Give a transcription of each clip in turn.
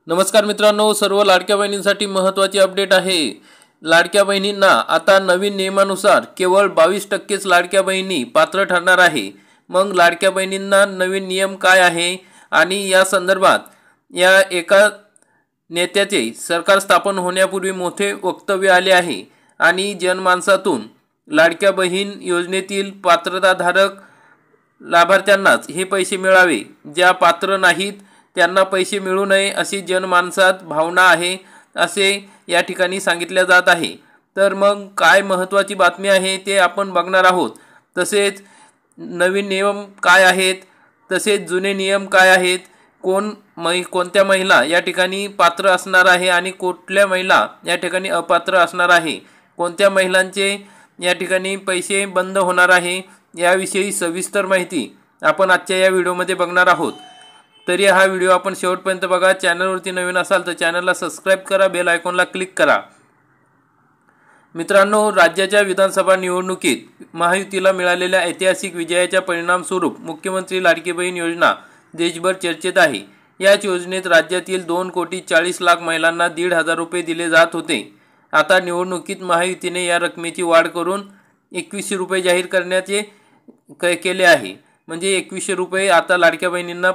नमस्कार मित्रांनो, सर्व लाडक्या बहिणींसाठी महत्त्वाची अपडेट आहे। लाडक्या बहिणींना आता नवीन नियमानुसार केवळ 22%च लाडक्या बहिणी पात्र ठरणार आहे। मग लाडक्या बहिणींना नवीन नियम काय आहे आणि या संदर्भात या एका नेत्याचे सरकार स्थापन होण्यापूर्वी मोठे वक्तव्य आले आहे आणि जनमानसातून लाडक्या बहीण योजनेतील पात्रताधारक लाभार्थ्यांनाच हे पैसे मिळावे, ज्या पात्र नाहीत त्यांना पैसे मिळू नये अशी जनमानसात भावना आहे असे या ठिकाणी सांगितले जात आहे। तर मग काय महत्त्वाची बातमी आहे ते आपण बघणार आहोत। तसेच नवीन नियम काय आहेत, तसेच जुने नियम काय आहेत, कोणत्या महिला या ठिकाणी पात्र असणार आहे आणि कुठल्या महिला या ठिकाणी अपात्र असणार आहे, कोणत्या महिलांचे या ठिकाणी पैसे बंद होणार आहे, याविषयी सविस्तर माहिती आपण आजच्या या व्हिडिओमध्ये बघणार आहोत। तरी हा व्हिडिओ आपण शेवटपर्यंत बघा। चॅनलवरती नवीन असाल तर चॅनलला सबस्क्राइब करा, बेल आयकॉनला क्लिक करा। मित्रांनो, राज्याच्या विधानसभा निवडणुकीत महायुतीला मिळालेल्या ऐतिहासिक विजयाच्या परिणामस्वरूप मुख्यमंत्री लाडकी बहीण योजना देशभर चर्चेत आहे। याच योजनेत राज्यातील 2,40,00,000 महिलांना 1,500 रुपये दिले जात होते। आता निवडणुकीत महायुतीने या रकमेची वाढ करून 2,100 रुपये जाहीर करण्याचे केले आहे। म्हणजे 2,100 रुपये आता लाडक्या बहिणींना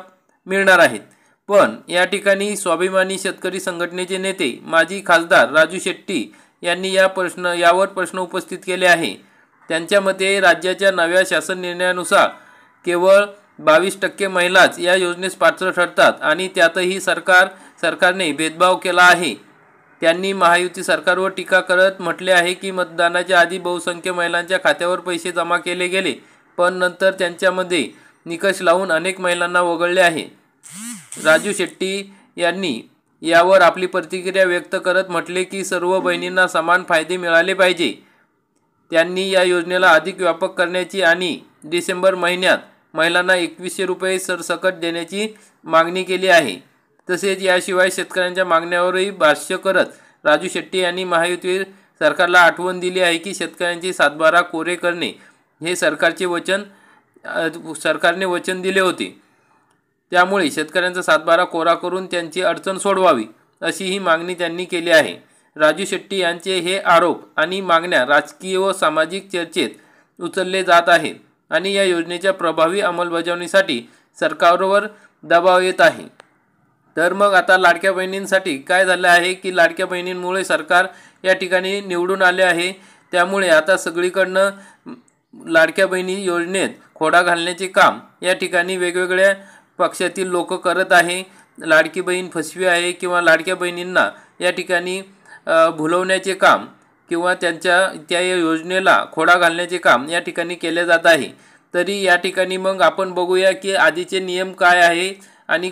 मिळणार आहेत। पण या ठिकाणी स्वाभिमानी शेतकरी संघटनेचे नेते माजी खासदार राजू शेट्टी यांनी यावर प्रश्न उपस्थित केले आहे। त्यांच्या मते राज्याच्या नव्या शासन निर्णयानुसार केवळ 22% महिलाच या योजनेस पात्र ठरतात आणि त्यातही सरकारने भेदभाव केला आहे। त्यांनी महायुती सरकारवर टीका करत म्हटले आहे की मतदानाच्या आधी बहुसंख्य महिलांच्या खात्यावर पैसे जमा केले गेले, पण नंतर त्यांच्यामध्ये निकष लावून अनेक महिलांना वगळले आहे। राजू शेट्टी यांनी यावर आपली प्रतिक्रिया व्यक्त करत म्हटले की सर्व बहिणींना समान फायदे मिळाले पाहिजे। त्यांनी या योजनेला अधिक व्यापक करण्याची आणि डिसेंबर महिन्यात महिलांना 2,100 रुपये सरसकट देण्याची मागणी केली आहे। तसेच याशिवाय शेतकऱ्यांच्या मागण्यावरही भाष्य करत राजू शेट्टी यांनी महायुती सरकारला आठवण दिली आहे की शेतकऱ्यांचे 7/12 कोरे करणे हे सरकारने वचन दिले होते। त्यामुळे शेतकऱ्यांचा 7/12 कोरा करून त्यांची अडचण सोडवावी अशी ही मागणी त्यांनी केली आहे। राजू शेट्टी यांचे हे आरोप आणि मागण्या राजकीय व सामाजिक चर्चेत उचलले जात आहेत आणि या योजनेच्या प्रभावी अंमलबजावणीसाठी सरकारवर दबाव येत आहे। तर मग आता लाडक्या बहिणींसाठी काय झाले आहे की लाडक्या बहिणींमुळे सरकार या ठिकाणी निवडून आले आहे। त्यामुळे आता सगळीकडनं लाडक्या बहिणी योजनेत खोडा घालण्याचे काम या ठिकाणी वेगवेगळ्या पक्षातील लोक करत आहे। लाडकी बहीण फसवी आहे किंवा लाडक्या बहिणींना या ठिकाणी भुलवण्याचे काम किंवा त्या योजनेला खोडा घालण्याचे काम या ठिकाणी केले जात आहे। तरी या ठिकाणी मग आपण बघूया की आधीचे नियम काय आहे आणि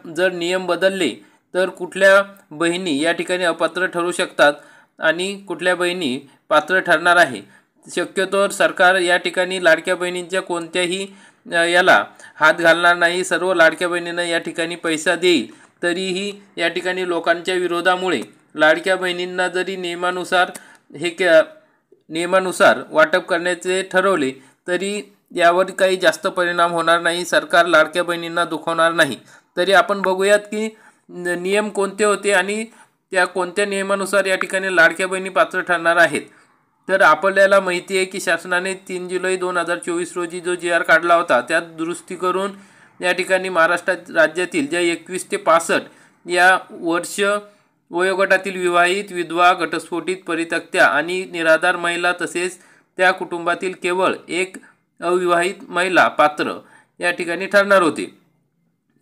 जर नियम बदलले तर कुठल्या बहिणी या ठिकाणी अपात्र ठरू शकतात आणि कुठल्या बहिणी पात्र ठरणार आहे। शक्यतोवर सरकार या ठिकाणी लाडक्या बहिणींच्या कोणत्याही याला हात घालणार नाही, सर्व लाडक्या बहिणींना या ठिकाणी पैसा देईल। तरीही या ठिकाणी लोकांच्या विरोधामुळे लाडक्या बहिणींना जरी नियमानुसार वाटप करण्याचे ठरवले तरी यावर काही जास्त परिणाम होणार नाही, सरकार लाडक्या बहिणींना दुखवणार नाही। तरी आपण बघूयात की नियम कोणते होते आणि त्या कोणत्या नियमानुसार या ठिकाणी लाडक्या बहिणी पात्र ठरणार आहेत। तर आपल्याला माहिती आहे की शासनाने 3 जुलै 2024 रोजी जो GR काढला होता त्यात दुरुस्ती करून या ठिकाणी राज्यातील ज्या 21 ते 65 या वर्ष वयोगटातील विवाहित, विधवा, घटस्फोटित, परित्यक्त्या आणि निराधार महिला तसेच त्या कुटुंबातील केवळ एक अविवाहित महिला पात्र या ठिकाणी ठरणार होते।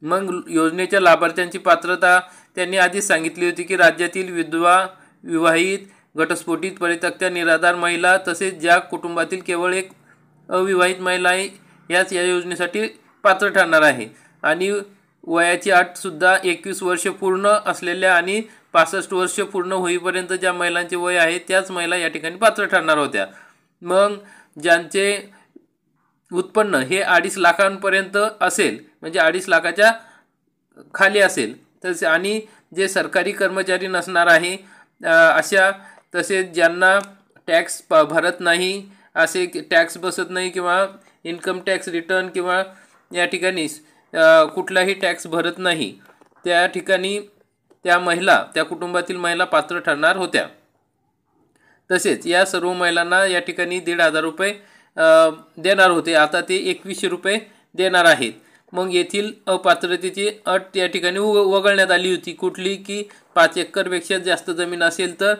मग योजनेच्या लाभार्थ्यांची पात्रता त्यांनी आधीच सांगितली होती की राज्यातील विधवा, विवाहित, घटस्फोटित, परित्यक्त्या, निराधार महिला तसेच ज्या कुटुंबातील केवळ एक अविवाहित महिला आहे याच या योजनेसाठी पात्र ठरणार आहे। आणि वयाची अटसुद्धा 21 वर्ष पूर्ण असलेल्या आणि 65 वर्ष पूर्ण होईपर्यंत ज्या महिलांचे वय आहे त्याच महिला या ठिकाणी पात्र ठरणार होत्या। मग ज्यांचे उत्पन्न हे 2.5 लाखांपर्यंत असेल, म्हणजे 2.5 लाखाच्या खाली असेल आणि जे सरकारी कर्मचारी नसणार आहे अशा, तसेच ज्यांना टॅक्स भरत नाही, असे टॅक्स बसत नाही किंवा इन्कम टॅक्स रिटर्न किंवा या ठिकाणी कुठलाही टॅक्स भरत नाही, त्या ठिकाणी त्या कुटुंबातील महिला पात्र ठरणार होत्या। तसेच या सर्व महिलांना या ठिकाणी 1,500 रुपये देणार होते, आता ते 2100 रुपये देणार आहेत। मग येथील अपात्रतेची अट या ठिकाणी वगळण्यात आली होती, कुठली की 5 एकरपेक्षा जास्त जमीन असेल तर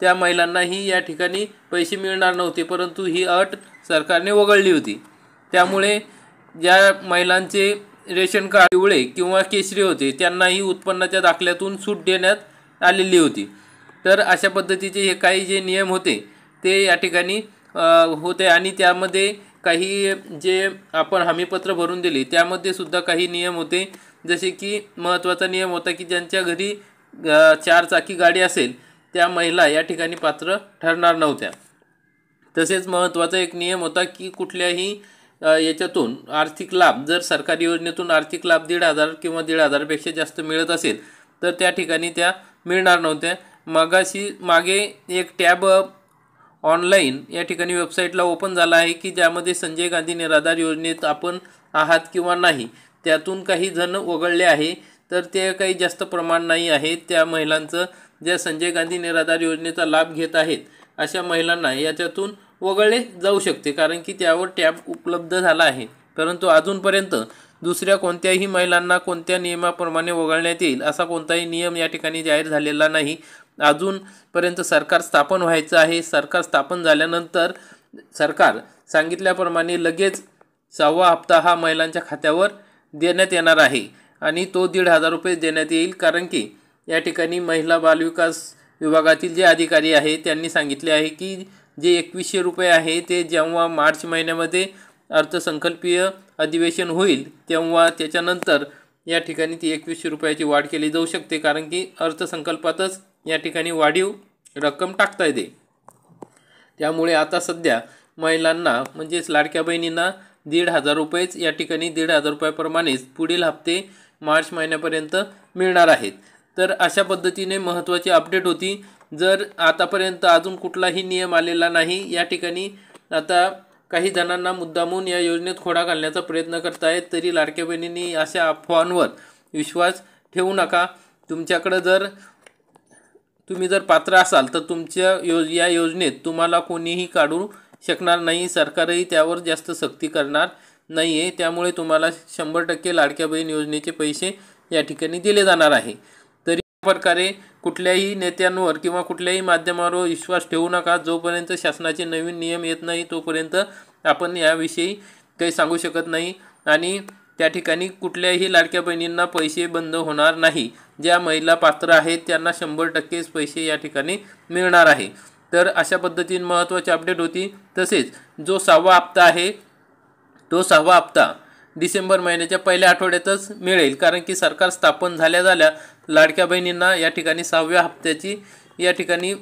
त्या महिलांनाही या ठिकाणी पैसे मिळणार नव्हते, परंतु ही अट सरकारने वगळली होती। त्यामुळे ज्या महिलांचे रेशन कार्ड पिवळे किंवा केशरी होते त्यांनाही उत्पन्नाच्या दाखल्यातून सूट देण्यात आलेली होती। तर अशा पद्धतीचे हे काही जे नियम होते ते या ठिकाणी होते आणि त्यामध्ये काही जे आपण हमीपत्र भरून दिले त्यामध्ये सुद्धा काही नियम होते, जसे की महत्त्वाचा नियम होता की ज्यांच्या घरी 4 चाकी गाडी असेल त्या महिला या ठिकाणी पात्र ठरणार नव्हत्या। तसेच महत्त्वाचा एक नियम होता की कुठल्याही याच्यातून आर्थिक लाभ, जर सरकारी योजनेतून आर्थिक लाभ 1,500 किंवा 1,500पेक्षा जास्त मिळत असेल तर त्या ठिकाणी त्या मिळणार नव्हत्या। मागे एक टॅब ऑनलाईन या ठिकाणी वेबसाईटला ओपन झाला आहे की ज्यामध्ये संजय गांधी निराधार योजनेत आपण आहात किंवा नाही त्यातून काही जण वगळले आहे, तर ते काही जास्त प्रमाण नाही आहे। त्या महिलांचं ज्या संजय गांधी निराधार योजनेचा लाभ घेत आहेत अशा महिलांना याच्यातून वगळले जाऊ शकते, कारण की त्यावर टॅब उपलब्ध झाला आहे। परंतु अजूनपर्यंत दुसऱ्या कोणत्याही महिलांना कोणत्या नियमाप्रमाणे वगळण्यात येईल असा कोणताही नियम या ठिकाणी जाहीर झालेला नाही। अजूनपर्यंत सरकार स्थापन व्हायचं आहे। सरकार स्थापन झाल्यानंतर सरकार सांगितल्याप्रमाणे लगेच 6वा हप्ता हा महिलांच्या खात्यावर देण्यात येणार आहे आणि तो 1,500 रुपये देण्यात येईल, कारण की या ठिकाणी महिला बालविकास विभागातील जे अधिकारी आहे त्यांनी सांगितले आहे की जे 2100 रुपये आहे ते जेव्हा मार्च महिन्यामध्ये अर्थसंकल्पीय अधिवेशन होईल तेव्हा त्याच्यानंतर या ठिकाणी ती 2100 रुपयाची वाढ केली जाऊ शकते, कारण की अर्थसंकल्पातच या ठिकाणी वाढीव रक्कम टाकता येते। त्यामुळे आता सध्या महिलांना म्हणजेच लाडक्या बहिणींना 1,500 रुपयेच या ठिकाणी 1,500 रुपयाप्रमाणेच पुढील हप्ते मार्च महिन्यापर्यंत मिळणार आहेत। तर अशा पद्धतीने महत्त्वाची अपडेट होती। जर आतापर्यंत अजून कुठलाही नियम आलेला नाही, या ठिकाणी आता काही जणांना मुद्दामून या योजनेत खोडा घालण्याचा प्रयत्न करतायत, तरी लाडक्या बहिणींनी अशा अफवांवर विश्वास ठेवू नका। तुमच्याकडे तुम्ही जर पात्र असाल तर तुमच्या या योजनेत तुम्हाला कोणीही काढू शकणार नाही, सरकारही त्यावर जास्त सक्ती करणार नाही आहे। त्यामुळे तुम्हाला 100% लाडक्या बहीण योजनेचे पैसे या ठिकाणी दिले जाणार आहे। तरी प्रकारे कुठल्याही नेत्यांवर किंवा कुठल्याही माध्यमावर विश्वास ठेवू नका। जोपर्यंत शासनाचे नवीन नियम येत नाही तोपर्यंत आपण याविषयी काही सांगू शकत नाही आणि त्या ठिकाणी कुठल्याही लाडक्या बहिणींना पैसे बंद होणार नाही। ज्या महिला पात्र आहेत त्यांना 100% पैसे या ठिकाणी मिळणार आहे। तर अशा पद्धतीने महत्त्वाची अपडेट होती। तसेच जो 6वा हप्ता आहे तो 6वा हप्ता डिसेंबर महिन्याच्या पहिल्या आठवड्यातच मिळेल, कारण की सरकार स्थापन झाल्या लाडक्या बहिणींना या ठिकाणी 6व्या हप्त्याची या ठिकाणी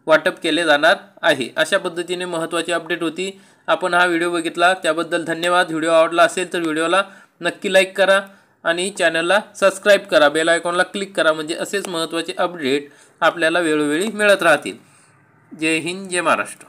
वाटप केले जाणार आहे। अशा पद्धतीने महत्त्वाची अपडेट होती। आपण हा व्हिडिओ बघितला त्याबद्दल धन्यवाद। व्हिडिओ आवडला असेल तर व्हिडिओला नक्की लाईक करा आणि चॅनलला सबस्क्राईब करा, बेल आयकॉनला क्लिक करा, म्हणजे असेच महत्त्वाचे अपडेट आपल्याला वेळोवेळी मिळत राहतील। जय हिंद, जय महाराष्ट्र।